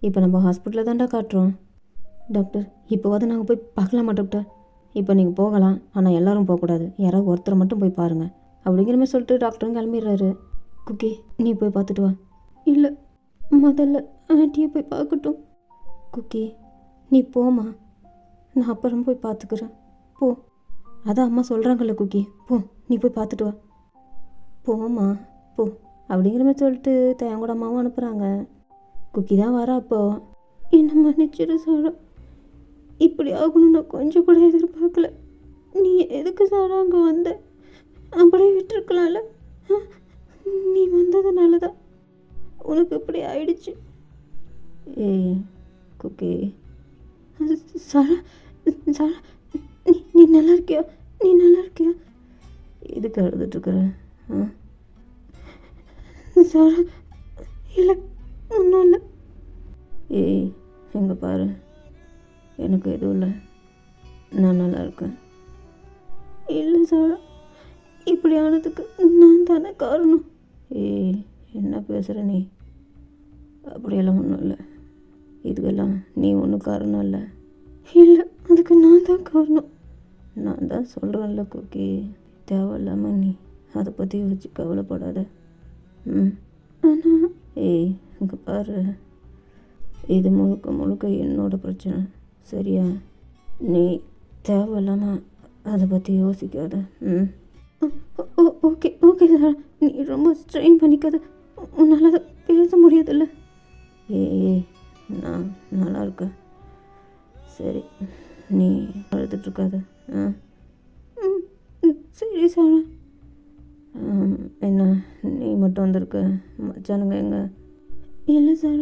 இப்போ நம்ம ஹாஸ்பிட்டலில் தான்டா காட்டுறோம். டாக்டர் இப்போவாது நாங்கள் போய் பார்க்கலாமா டாக்டர்? இப்போ நீங்கள் போகலாம், ஆனால் எல்லோரும் போகக்கூடாது, யாராவது ஒருத்தரை மட்டும் போய் பாருங்கள் அப்படிங்கிற மாதிரி சொல்லிட்டு டாக்டரும் கிளம்பிடுறாரு. குக்கி நீ போய் பார்த்துட்டு வா. இல்லை, முதல்ல ஆண்டியை போய் பார்க்கட்டும். குக்கி நீ போமா, நான் அப்புறம் போய் பார்த்துக்கிறேன். போ. அதான் அம்மா சொல்கிறாங்கல்ல குக்கி, போ நீ போய் பார்த்துட்டு வா. போமா போ அப்படிங்கிற மாதிரி சொல்லிட்டு தேங்கூட அம்மாவும் அனுப்புகிறாங்க. குக்கி தான் வரா. அப்போ என்ன மன்னிச்சிரு சாரா, இப்படி ஆகணும்னு நான் கொஞ்சம் கூட எதிர்பார்க்கல. நீ எதுக்கு சாரா அங்கே வந்த? அப்படியே விட்டுருக்கலாம்ல. நீ வந்ததுனால தான் உனக்கு இப்படி ஆயிடுச்சு. ஏய் குக்கி. சாரா சாரா நீ நீ நல்லா இருக்கியா? நீ நல்லா இருக்கியா? எதுக்கு அழுதுட்டுருக்குற? சாரா இல்லை, ஒன்றும் இல்லை. ஏய் எங்கே பாரு, எனக்கு எதுவும் இல்லை, நான் நல்லா இருக்கேன். இல்லை சாரா, இப்படி ஆனதுக்கு நான் தானே காரணம். ஏய் என்ன பேசுகிற நீ? அப்படியெல்லாம் ஒன்றும் இல்லை, இதுக்கெல்லாம் நீ ஒன்றும் காரணம் இல்லை. இல்லை, அதுக்கு நான் தான் காரணம். நான் தான் சொல்கிறேன்ல குக்கி, தேவையில்லாமல் நீ அதை பற்றி யோசிச்சு கவலைப்படாத. ஆனால் ஏய் இங்கே பாரு, இது முழுக்க முழுக்க என்னோட பிரச்சனை, சரியா? நீ தேவையில்லாமல் அதை பற்றி யோசிக்காத. ஓகே ஓகே சார், நீ ரொம்ப ஸ்ட்ரெயின் பண்ணிக்காத, உன்னால் அதை பேச முடியாதுல்ல. ஏய் நான் நல்லா இருக்கேன், சரி நீ அழுதுட்ருக்காத. சரி சார். என்ன நீ மட்டும் வந்திருக்க, மச்சானுங்க எங்க? இல்லை சார்,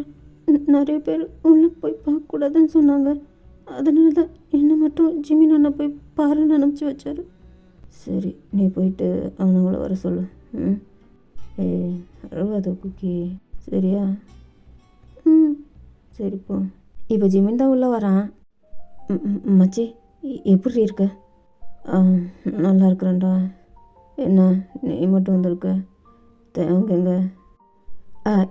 நிறைய பேர் உள்ளே போய் பார்க்கக்கூடாதுன்னு சொன்னாங்க, அதனால தான் என்னை மட்டும் ஜிமின் அண்ணா போய் பாருன்னு அனுப்பிச்சி வச்சார். சரி நீ போயிட்டு அவனுங்கள வர சொல்லு. ஏய் அழுவாத குக்கி, சரியா? சரிப்போ. இப்போ ஜிமின் தான் உள்ளே வரான். மச்சி எப்படி இருக்க? நல்லா இருக்கிறேன்டா. என்ன நீ மட்டும் வந்திருக்க? தேங்கங்க.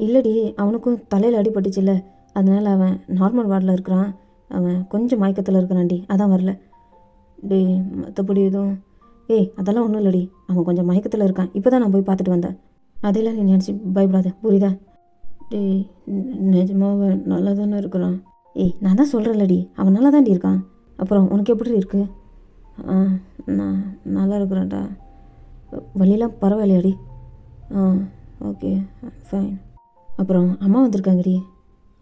இல்லடி, அவனுக்கும் தலையில் அடிபட்டுச்சுல்ல, அதனால் அவன் நார்மல் வார்டில் இருக்கிறான். அவன் கொஞ்சம் மயக்கத்தில் இருக்கிறான்டி, அதான் வரல. டே மற்றபடி எதுவும்? அதெல்லாம் ஒன்றும் இல்லடி, அவன் கொஞ்சம் மயக்கத்தில் இருக்கான், இப்போ தான் நான் போய் பார்த்துட்டு வந்தேன். அதெல்லாம் நீ நினச்சி பயப்படாத, புரியுதா? டே நிஜமாக நல்லா தானே இருக்கிறான். நான் தான் சொல்கிறேன்லடி, அவன் நல்லா தாண்டி இருக்கான். அப்புறம் உனக்கு எப்படி இருக்கு? நான் நல்லா இருக்கிறேன்டா, வழியெல்லாம் பரவாயில்லையாடி? Okay fine. அப்புறம் அம்மா வந்திருக்காங்கடி.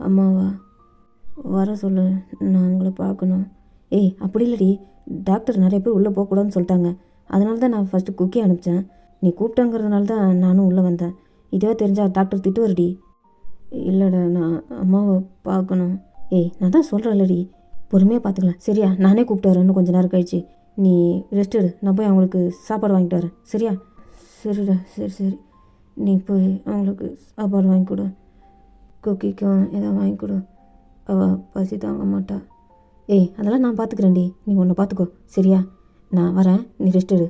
அம்மாவா? வர சொல்லு, நான் உங்களை பார்க்கணும். அப்படி இல்லடி, டாக்டர் நிறைய பேர் உள்ளே போகக்கூடாதுன்னு சொல்லிட்டாங்க, அதனால தான் நான் ஃபஸ்ட்டு குக்கி அனுப்பிச்சேன். நீ கூப்பிட்டங்கிறதுனால தான் நானும் உள்ளே வந்தேன். இதுவே தெரிஞ்சால் டாக்டர் திட்டுவாருடி. இல்லைடா, நான் அம்மாவை பார்க்கணும். நான் தான் சொல்கிறேன்லடி, பொறுமையாக பார்த்துக்கலாம், சரியா? நானே கூப்பிட்டு வரேன் இன்னும் கொஞ்சம் நேரம் கழிச்சு. நீ ரெஸ்ட் எடு, நான் போய் அவங்களுக்கு சாப்பாடு வாங்கிட்டு வரேன், சரியா? சரிடா, சரி சரி, நீ போய் அவங்களுக்கு சாப்பாடு வாங்கி கொடு, குக்கிக்கும் எதாவது வாங்கி கொடு, அவள் பசி தாங்க மாட்டா. அதெல்லாம் நான் பார்த்துக்கிறேன்டி, நீ ஒன்று பார்த்துக்கோ, சரியா? நான் வரேன், நீ ரெஸ்ட் எடு.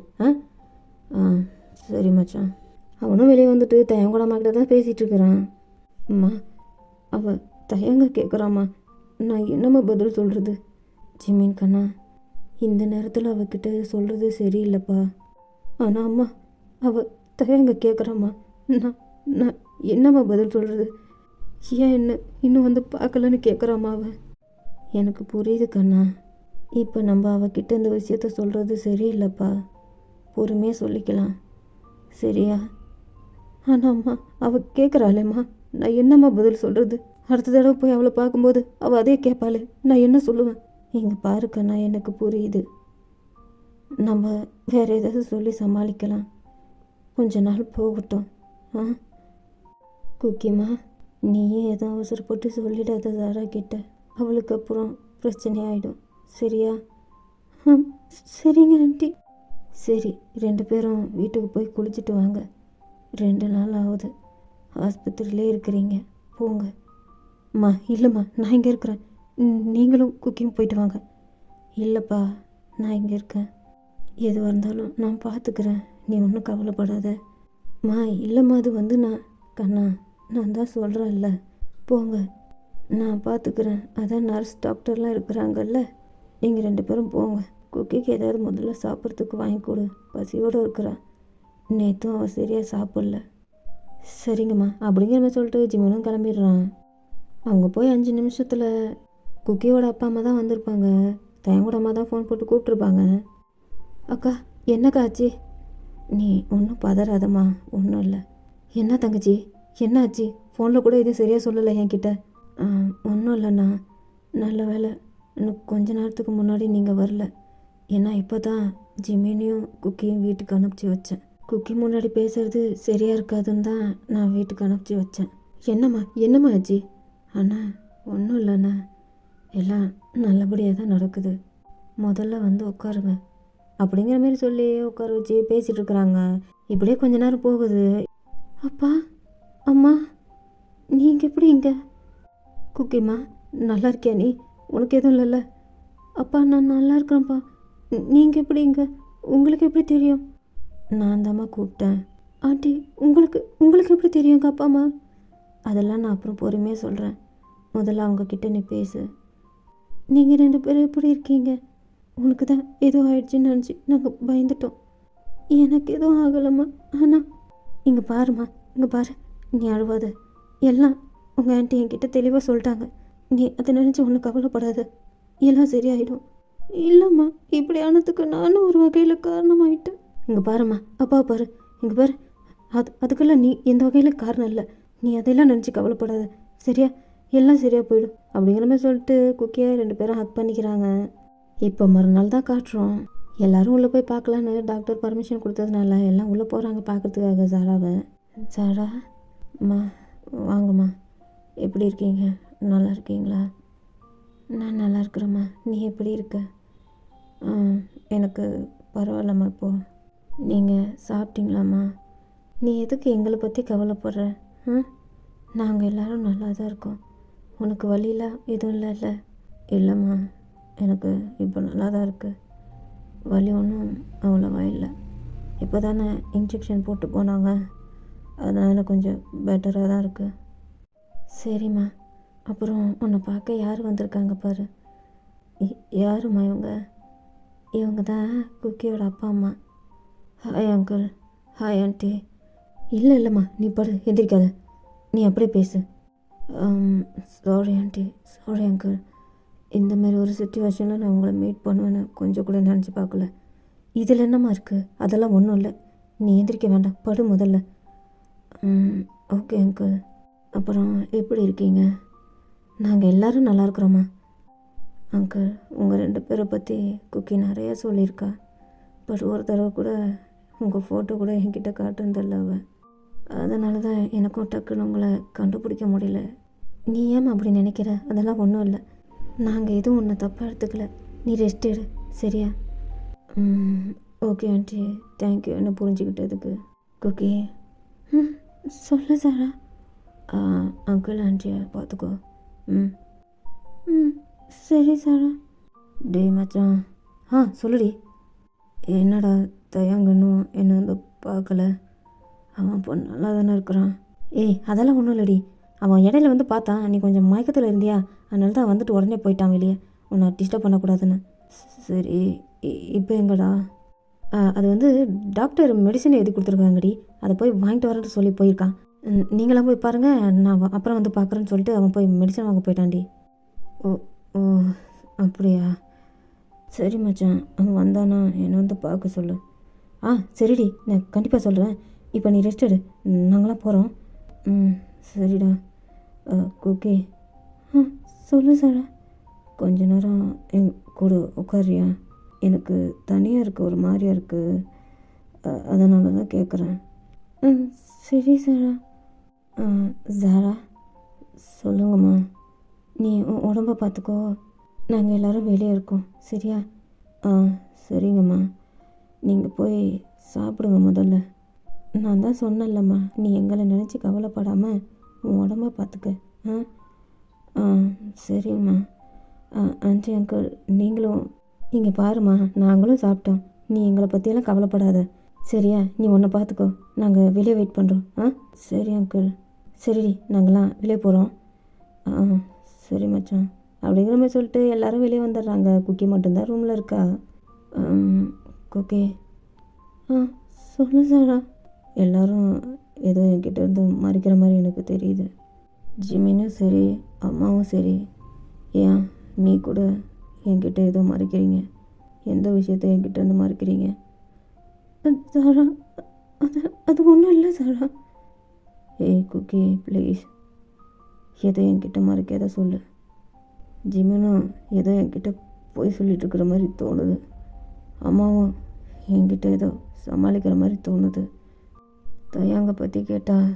சரி மச்சான். அவனும் வெளியே வந்துட்டு தயங்கூடம்மா கிட்ட தான் பேசிகிட்டு இருக்கிறான். அம்மா அவள் தயங்க கேட்குறாம்மா, நான் என்னம்மா பதில் சொல்கிறது? ஜிமின் கண்ணா, இந்த நேரத்தில் அவகிட்ட சொல்கிறது சரியில்லைப்பா. ஆனால் அம்மா அவள் தயங்க கேட்குறாம்மா, நான் நான் என்னம்மா பதில் சொல்கிறது? ஏன் என்ன இன்னும் வந்து பார்க்கலன்னு கேட்குறாம்மா அவள். எனக்கு புரியுது கண்ணா, இப்போ நம்ம அவகிட்ட இந்த விஷயத்த சொல்கிறது சரியில்லைப்பா, பொறுமையாக சொல்லிக்கலாம், சரியா? ஆனால் அம்மா அவள் கேட்குறாளேம்மா, நான் என்னம்மா பதில் சொல்கிறது? அடுத்த தடவை போய் அவளை பார்க்கும்போது அவள் அதே கேட்பாளே, நான் என்ன சொல்லுவேன்? இங்கே பாரு கண்ணா, எனக்கு புரியுது, நம்ம வேறு ஏதாவது சொல்லி சமாளிக்கலாம், கொஞ்ச நாள் போகட்டும். குக்கிமா, நீயே ஏதோ அவசரப்பட்டு சொல்லிடாத சாரா கிட்ட, அவளுக்கு அப்புறம் பிரச்சனையாயிடும், சரியா? சரிங்க ஆண்டி. சரி, 2 பேரும் வீட்டுக்கு போய் குளிச்சுட்டு வாங்க, 2 நாள் ஆகுது, ஆஸ்பத்திரியிலே இருக்கிறீங்க, போங்க. அம்மா இல்லைம்மா, நான் இங்கே இருக்கிறேன், நீங்களும் குக்கிங் போயிட்டு வாங்க. இல்லைப்பா, நான் இங்கே இருக்கேன், எதுவாக இருந்தாலும் நான் பார்த்துக்கிறேன், நீ ஒன்றும் கவலைப்படாத. இல்லைம்மா, அது வந்து நான் கண்ணா, நான் தான் சொல்கிறேன்ல, போங்க. நான் பார்த்துக்கிறேன். அதான் நர்ஸ் டாக்டர்லாம் இருக்கிறாங்கல்ல. நீங்கள் 2 பேரும் போங்க. குக்கிக்கு ஏதாவது முதல்ல சாப்பிட்றதுக்கு வாங்கி கொடு. பசியோடு இருக்கிறா. நேற்றும் அவள் சரியாக சாப்பிடல. சரிங்கம்மா அப்படிங்கிற மாதிரி சொல்லிட்டு ஜிம்மனும் கிளம்பிடுறான். அவங்க போய் 5 நிமிஷத்தில் குக்கியோட அப்பா அம்மா தான் வந்திருப்பாங்க. தயங்கூட அம்மா தான் ஃபோன் போட்டு கூப்பிட்ருப்பாங்க. அக்கா என்னக்கா ஆச்சு? நீ ஒன்றும் பதறாதம்மா, ஒன்றும் இல்லை. என்ன தங்கச்சி என்ன ஆச்சு? ஃபோனில் கூட எதுவும் சரியாக சொல்லலை என்கிட்ட. ஒன்றும் இல்லைண்ணா, நல்ல வேலை இன்னும் கொஞ்ச நேரத்துக்கு முன்னாடி நீங்கள் வரல. ஏன்னா இப்போ தான் ஜிமினியும் குக்கியும் வீட்டுக்கு அனுப்பிச்சி வச்சேன். குக்கி முன்னாடி பேசுறது சரியாக இருக்காதுன்னு தான் நான் வீட்டுக்கு அனுப்பிச்சி வச்சேன். என்னம்மா ஆச்சு? அண்ணா ஒன்றும் இல்லைண்ணா, எல்லாம் நல்லபடியாக தான் நடக்குது. முதல்ல வந்து உட்காருங்க அப்படிங்கிற மாதிரி சொல்லி உட்கார வச்சு பேசிகிட்டு இருக்கிறாங்க. இப்படியே கொஞ்ச நேரம் போகுது. அப்பா அம்மா நீங்கள் எப்படி இங்கே? குக்கிம்மா நல்லா இருக்கியா நீ? உனக்கு எதுவும் இல்லைல்ல? அப்பா நான் நல்லா இருக்கிறேன்ப்பா. நீங்கள் எப்படி இங்கே? உங்களுக்கு எப்படி தெரியும்? நான் தாம்மா கூப்பிட்டேன். ஆண்டி உங்களுக்கு எப்படி தெரியுங்க அப்பா அம்மா? அதெல்லாம் நான் அப்புறம் பொறுமையாக சொல்கிறேன். முதல்ல அவங்கக்கிட்ட நீ பேசு. நீங்கள் 2 பேரும் எப்படி இருக்கீங்க? உனக்கு தான் ஏதோ ஆயிடுச்சுன்னு நினச்சி நாங்கள் பயந்துட்டோம். எனக்கு எதுவும் ஆகலைம்மா. ஆனால் இங்கே பாருமா, இங்கே பாரு, நீ அழுவாத. எல்லாம் உங்கள் ஆண்டி என்கிட்ட தெளிவாக சொல்லிட்டாங்க. நீ அதை நினச்சி ஒன்றும் கவலைப்படாத, எல்லாம் சரியாயிடும். இல்லைம்மா, இப்படி ஆனதுக்கு நானும் ஒரு வகையில் காரணமாயிட்டேன். இங்கே பாரும்மா, அப்பா பாரு, இங்கே பாரு, அதுக்கெல்லாம் நீ எந்த வகையில் காரணம் இல்லை. நீ அதையெல்லாம் நினச்சி கவலைப்படாத, சரியா? எல்லாம் சரியாக போயிடும் அப்படிங்கிற மாதிரி சொல்லிட்டு குக்கியை 2 பேரும் ஹக் பண்ணிக்கிறாங்க. இப்போ மறுநாள் தான் காட்டுறோம். எல்லோரும் உள்ளே போய் பார்க்கலான்னு டாக்டர் பர்மிஷன் கொடுத்ததுனால எல்லாம் உள்ளே போகிறாங்க பார்க்குறதுக்காக சாராவை. சாரா அம்மா வாங்கம்மா, எப்படி இருக்கீங்க? நல்லா இருக்கீங்களா? நான் நல்லா இருக்கிறேம்மா, நீ எப்படி இருக்க? எனக்கு பரவாயில்லம்மா. இப்போது நீங்கள் சாப்பிட்டீங்களாம்மா? நீ எதுக்கு எங்களை பற்றி கவலைப்படுற? நாங்கள் எல்லோரும் நல்லா தான் இருக்கோம். உனக்கு வலிலாம் எதுவும் இல்லைல்ல? இல்லைம்மா, எனக்கு இப்போ நல்லா தான் இருக்குது. வலி ஒன்றும் அவ்வளோவா இல்லை. இப்போ தானே இன்ஜெக்ஷன் போட்டு போனாங்க, அதனால் கொஞ்சம் பெட்டராக தான் இருக்குது. சரிம்மா, அப்புறம் உன்னை பார்க்க யார் வந்திருக்காங்க பாரு. யாரும்மா இவங்க? இவங்க தான் குக்கியோட அப்பா அம்மா. Hi uncle. Hi aunty. இல்லைம்மா, நீ படு, எந்திரிக்காத, நீ அப்படியே பேசு. Sorry aunty, sorry uncle. இந்தமாரி ஒரு சுச்சுவேஷனில் நான் உங்களை மீட் பண்ணுவேன்னு கொஞ்சம் கூட நினச்சி பார்க்கல. இதில் என்னம்மா இருக்குது? அதெல்லாம் ஒன்றும் இல்லை, நீ எந்திரிக்க வேண்டாம், படு முதல்ல. Okay uncle. அப்புறம் எப்படி இருக்கீங்க? நாங்கள் எல்லோரும் நல்லா இருக்கிறோம்மா. அங்கிள், உங்கள் 2 பேரை பற்றி குக்கி நிறையா சொல்லியிருக்கா. பட் ஒரு தடவை கூட உங்கள் ஃபோட்டோ கூட என்கிட்ட காட்டுறதில்ல அவள். அதனால தான் எனக்கும் டக்குன்னு உங்களை கண்டுபிடிக்க முடியல. நீ ஏன் அப்படி நினைக்கிற? அதெல்லாம் ஒன்றும் இல்லை, நாங்கள் எதுவும் ஒன்று தப்பாக எடுத்துக்கல. நீ ரெஸ்ட் எடு, சரியா? ஓகே ஆண்டி, தேங்க்யூ என்ன புரிஞ்சுக்கிட்டதுக்கு. குக்கி சொல்லு சாரா. அங்கிள் ஆண்டியை பார்த்துக்கோ. சரி சாரா. டே மச்சான். சொல்லுடி. என்னடா தயங்கன்னும் என்ன வந்து பார்க்கல? அவன் இப்போ நல்லா தானே இருக்கிறான். அதெல்லாம் ஒன்றும் இல்லடி, அவன் இடையில வந்து பார்த்தான், நீ கொஞ்சம் மயக்கத்தில் இருந்தியா, அதனால தான் வந்துட்டு உடனே போயிட்டான் வெளியே, உன்னை டிஸ்டர்ப் பண்ணக்கூடாதுன்னு. சரி, இப்போ எங்கடா? அது வந்து டாக்டர் மெடிசன் எழுதி கொடுத்துருக்காங்கடி, அதை போய் வாங்கிட்டு வரேன்னு சொல்லி போயிருக்கான். நீங்களாம் போய் பாருங்கள், நான் அப்புறம் வந்து பார்க்குறேன்னு சொல்லிட்டு அவன் போய் மெடிசன் வாங்க போயிட்டான்டி. ஓ ஓ அப்படியா? சரி மச்சான், அவன் வந்தானா என்னை வந்து பார்க்க சொல்லு. சரிடி, நான் கண்டிப்பாக சொல்கிறேன். இப்போ நீ ரெஸ்ட் எடு, நாங்களாம் போகிறோம். சரிடா. குக்கி. சொல்லு சாரா. கொஞ்ச நேரம் என் கூட உட்காரியா? எனக்கு தனியாக இருக்க ஒரு மாதிரியாக இருக்குது, அதனால தான் கேட்குறேன். சரி சாரா. சாரா சொல்லுங்கம்மா. நீ உடம்ப பார்த்துக்கோ, நாங்கள் எல்லோரும் வெளியே இருக்கோம், சரியா? சரிங்கம்மா, நீங்கள் போய் சாப்பிடுங்க முதல்ல. நான் தான் சொன்னேன்லம்மா, நீ எங்களை நினச்சி கவலைப்படாமல் உன் உடம்ப பார்த்துக்க. சரிம்மா. ஆண்டி அங்கிள், நீங்களும் இங்கே பாருமா, நாங்களும் சாப்பிட்டோம், நீ எங்களை பற்றியெல்லாம் கவலைப்படாத, சரியா? நீ உன்னை பார்த்துக்கோ, நாங்கள் வெளியே வெயிட் பண்ணுறோம். சரி அங்கிள். சரிடி, நாங்களாம் வெளியே போகிறோம். சரி மச்சான் அப்படிங்கிற மாதிரி சொல்லிட்டு எல்லாரும் வெளியே வந்துடுறாங்க. குக்கி மட்டும்தான் ரூமில் இருக்கா. குக்கி சொல்லு சாரா. எல்லாரும் ஏதோ என்கிட்ட இருந்து மறைக்கிற மாதிரி எனக்கு தெரியுது. ஜிமினும் சரி அம்மாவும் சரி, ஏன் நீ கூட என்கிட்ட ஏதோ மறைக்கிறீங்க. எந்த விஷயத்த என்கிட்ட இருந்து மறைக்கிறீங்க? சாரா அது அது ஒன்றும் இல்லை சாரா. ஏய் குக்கி ப்ளீஸ், எதை என்கிட்ட மறைக்காத சொல்லு. ஜிமினும் ஏதோ என்கிட்ட போய் சொல்லிட்டு இருக்கிற மாதிரி தோணுது. அம்மாவும் என்கிட்ட ஏதோ சமாளிக்கிற மாதிரி தோணுது. தயாங்க பற்றி கேட்டால்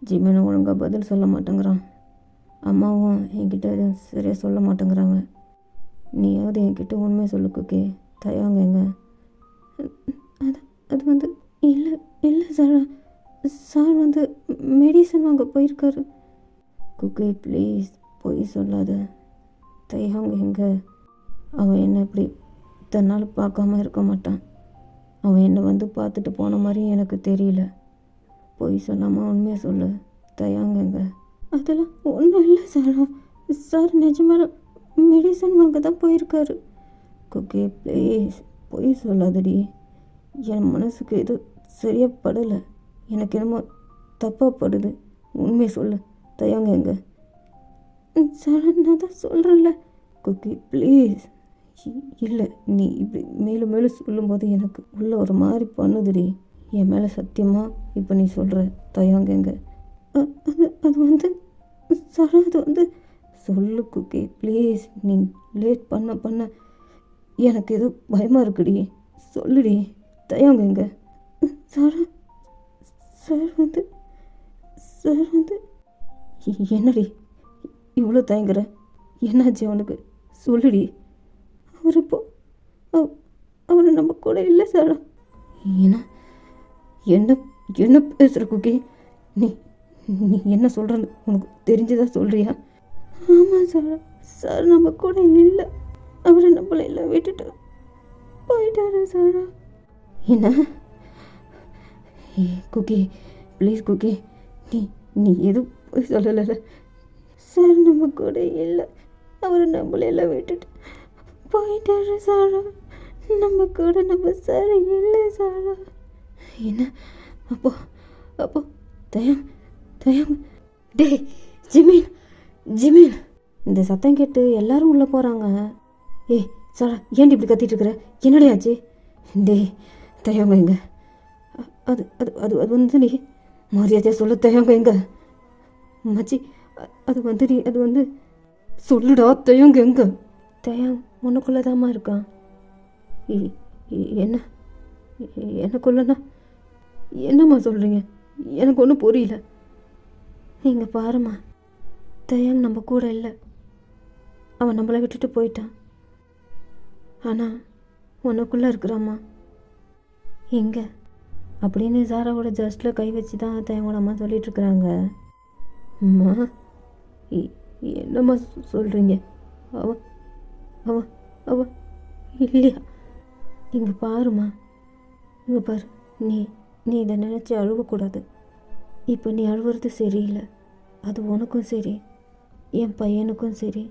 ஜிமினு ஒழுங்காக பதில் சொல்ல மாட்டேங்கிறான். அம்மாவும் என்கிட்ட எதுவும் சரியாக சொல்ல மாட்டேங்கிறாங்க. நீயாவது என்கிட்ட உண்மையை சொல்லு குக்கி. தயாங்க எங்க? அது அது வந்து இல்லை இல்லை சாரா. சார் வந்து மெடிசன் வாங்க போயிருக்காரு. குக்கி ப்ளீஸ் பொய் சொல்லாத. தயாங்க எங்க? அவன் என்ன இப்படி தன்னால் பார்க்காம இருக்க மாட்டான். அவன் என்னை வந்து பார்த்துட்டு போன மாதிரி எனக்கு தெரியல. பொய் சொல்லாமல் உண்மையை சொல்லு. தயாங்க எங்க? அதெல்லாம் ஒன்றும் இல்லை சாரா. சார் நிஜமாக மெடிசன் வாங்க தான் போயிருக்காரு. குக்கி ப்ளீஸ் பொய் சொல்லாதடி. என் மனசுக்கு எதுவும் சரியாக படலை. எனக்கு என்னமோ தப்பாக படுது. உண்மையை சொல்லு. தயாங்க எங்க? சார் நான் தான் சொல்கிறேன்ல. Cookie please. இல்லை நீ இப்படி மேலும் மேலும் சொல்லும்போது எனக்கு உள்ள ஒரு மாதிரி பண்ணுதுடி. என் மேலே சத்தியமாக இப்போ நீ சொல்கிற தயாங்க எங்க? அது அது வந்து சார் அது வந்து சொல்லு குக்கி ப்ளீஸ். நீ லேட் பண்ண எனக்கு ஏதோ பயமாக இருக்குடி. சொல்லுடி. தயாங்க எங்க? சார் சார் வந்து என்னடி இவ்வளோ தயங்குற? என்னாச்சு அவனுக்கு? சொல்லுடி. அவர் இப்போ அவர் நம்ம கூட இல்லை சாரா. ஏன்னா என்ன என்ன பேசுகிற குக்கி? நீ நீ என்ன சொல்கிறன்னு உனக்கு தெரிஞ்சுதான் சொல்கிறியா? ஆமாம் சாரா. சார் நம்ம கூட இல்லை. அவரை நம்மளை எல்லாம் விட்டுட்டு போயிட்டாரு சாரா. என்ன? குக்கி ப்ளீஸ் குக்கி, நீ நீ எதுவும் போய் சொல்லலை. சார் நம்ம கூட இல்லை. அவரை நம்மளை எல்லாம் விட்டுட்டு போயிட்டாரு சாரா. நம்ம கூட நம்ம சார் இல்லை சாரா. என்ன? அப்போ தயம் டே ஜிமின். இந்த சத்தம் கேட்டு எல்லாரும் உள்ளே போகிறாங்க. ஏய் சாரா ஏன்டி இப்படி கத்திட்டு இருக்கிற? என்னடி ஆச்சு? டே தயங்க எங்க? அது அது அது அது வந்து நீ மரியாதையாக சொல்ல. தயங்க எங்க? மச்சி அது வந்து நீ அது வந்து சொல்லுடா. தயங்க எங்க? தயம் உனக்குள்ளதாம்மா இருக்கான். என்ன எனக்குள்ளனா? என்னம்மா சொல்கிறீங்க? எனக்கு ஒன்றும் புரியல. இங்கே பாரும்மா, தயாங் நம்ம கூட இல்லை. அவன் நம்மளை விட்டுட்டு போயிட்டான். ஆனால் உனக்குள்ளே இருக்கிறாம்மா. எங்கே அப்படின்னு சாராவோட ஜஸ்ட்டில் கை வச்சு தான் தயங்கோட அம்மா சொல்லிகிட்ருக்குறாங்க. அம்மா என்னம்மா சொல்கிறீங்க? அவ அவ அவ இல்லையா? இங்கே பாருமா, இங்கே பாரு. நீ நீ இதை நினச்சி அழுவக்கூடாது. இப்போ நீ அழுவுறது சரியில்லை. அது உனக்கும் சரி, என் பையனுக்கும் சரி.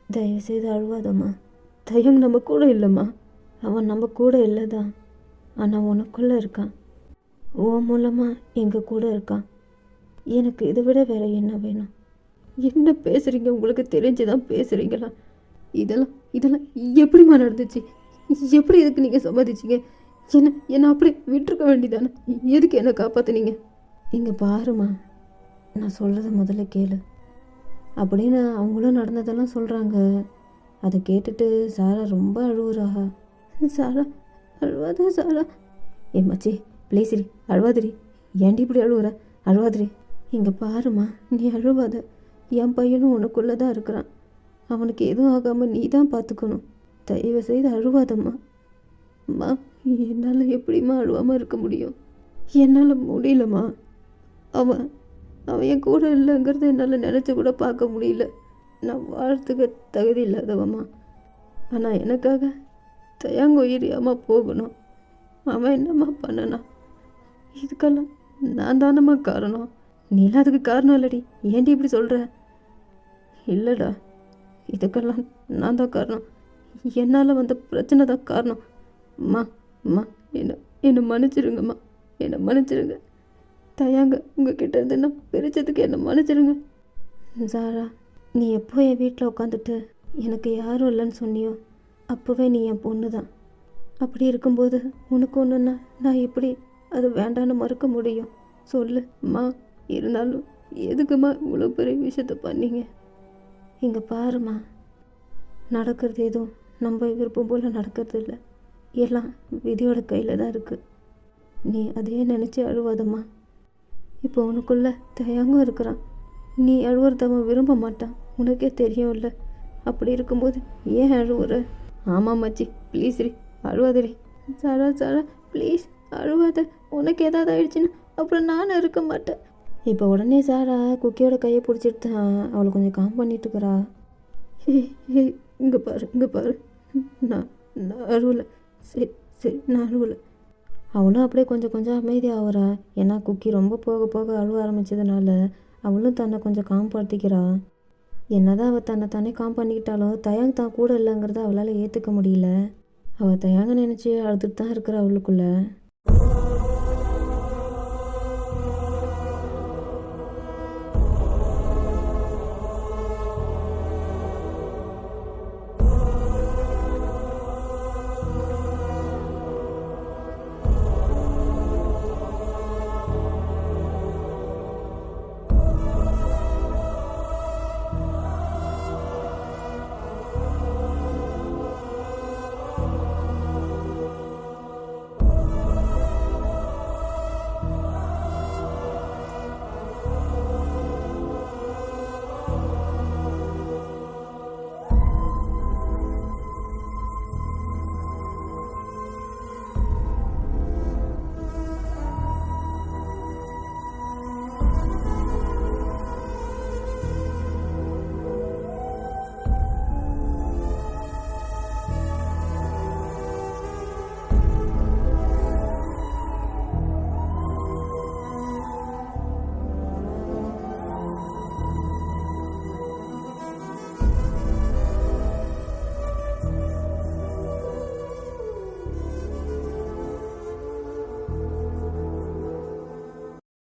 தயவுசெய்து அழுவாதம்மா. தயங் நம்ம கூட இல்லைம்மா. அவன் நம்ம கூட இல்லை தான். ஆனால் உனக்குள்ளே இருக்கான். உன் மூலமாக எங்கள் கூட இருக்கான். எனக்கு இதை விட வேறு என்ன வேணும்? என்ன பேசுகிறீங்க? உங்களுக்கு தெரிஞ்சு தான் பேசுகிறீங்களா? இதெல்லாம் எப்படிம்மா நடந்துச்சு? எப்படி இதுக்கு நீங்கள் சம்மதிச்சிங்க? என்ன அப்படியே விட்டுருக்க வேண்டியதானே? எதுக்கு என்னை காப்பாற்றுனீங்க? இங்கே பாருமா, நான் சொல்கிறத முதல்ல கேளு அப்படின்னு அவங்களும் நடந்ததெல்லாம் சொல்கிறாங்க. அதை கேட்டுட்டு சாரா ரொம்ப அழுவுறா. சாரா அழுவாதா சாரா? மச்சி ப்ளீஸ்ரி அழுவாதிரி. ஏன்டி இப்படி அழுவுற? அழுவாதிரி. இங்கே பாருமா, நீ அழுவாத. என் பையனும் உனக்குள்ளே தான் இருக்கிறான். அவனுக்கு எதுவும் ஆகாமல் நீ தான் பார்த்துக்கணும். தயவு செய்து அழுவாதம்மா. அம்மா என்னால் எப்படிம்மா அழுவாமல் இருக்க முடியும்? என்னால் முடியலம்மா. அவன் என் கூட இல்லைங்கிறது என்னால் நினச்சி கூட பார்க்க முடியல. நான் வாழ்த்துக்க தகுதி இல்லாதவம்மா. ஆனால் எனக்காக தயாங்க உயிரியாமல் போகணும். அவன் என்னம்மா பண்ணனா? இதுக்கெல்லாம் நான் தானம்மா காரணம். நீலாம் அதுக்கு காரணம் இல்லடி. ஏன்டி இப்படி சொல்கிற? இல்லைடா, இதுக்கெல்லாம் நான் தான் காரணம். என்னால் வந்த பிரச்சனை தான் காரணம். அம்மா அம்மா, என்னை மன்னிச்சிருங்கம்மா, என்னை மன்னிச்சிருங்க. தயாங்க உங்ககிட்ட இருந்து நான் பிரித்ததுக்கு என்னை மன்னிச்சிருங்க. சாரா, நீ எப்போ என் வீட்டில் உட்காந்துட்டு எனக்கு யாரும் இல்லைன்னு சொன்னியோ அப்போவே நீ என் பொண்ணு தான். அப்படி இருக்கும்போது உனக்கு ஒன்றுன்னா நான் எப்படி அது வேண்டான்னு மறுக்க முடியும்? சொல்லு அம்மா. இருந்தாலும் எதுக்குமா இவ்வளோ பெரிய விஷயத்த பண்ணீங்க? இங்கே பாருமா, நடக்கிறது எதுவும் நம்ம விருப்பம் போல் நடக்கிறது இல்லை. எல்லாம் விதியோட கையில் தான் இருக்குது. நீ அதையே நினச்சி அழுவாதம்மா. இப்போ உனக்குள்ள தயங்கம் இருக்கிறான். நீ அழுவுறத அவன் விரும்ப மாட்டான், உனக்கே தெரியும்ல. அப்படி இருக்கும்போது ஏன் அழுவுற? ஆமாம் மச்சி, please re, அழுவாதடி. Sarah Sarah please அழுவாத. உனக்கு ஏதாவது ஆயிடுச்சுன்னா அப்புறம் நானும் இருக்க மாட்டேன். இப்போ உடனே சாரா குக்கியோட கையை பிடிச்சிட்டு அவளை கொஞ்சம் காம் பண்ணிட்டு இருக்கிறா. இங்கே பாரு, இங்கே பாரு, நான் நான் அழுவலை. சரி சரி, நான் அழுவலை. அவளும் அப்படியே கொஞ்சம் கொஞ்சம் அமைதியாகிறா. ஏன்னா குக்கி ரொம்ப போக போக அழுவ ஆரம்பித்ததுனால அவளும் தன்னை கொஞ்சம் காம்படுத்திக்கிறா. என்னதான் அவள் தன்னை தானே காம் பண்ணிக்கிட்டாலும் தயாங் தான் கூட இல்லைங்கிறத அவளால் ஏற்றுக்க முடியல. அவள் தயாங்க நினச்சி அழுதுட்டு தான் இருக்கிறா அவளுக்குள்ள.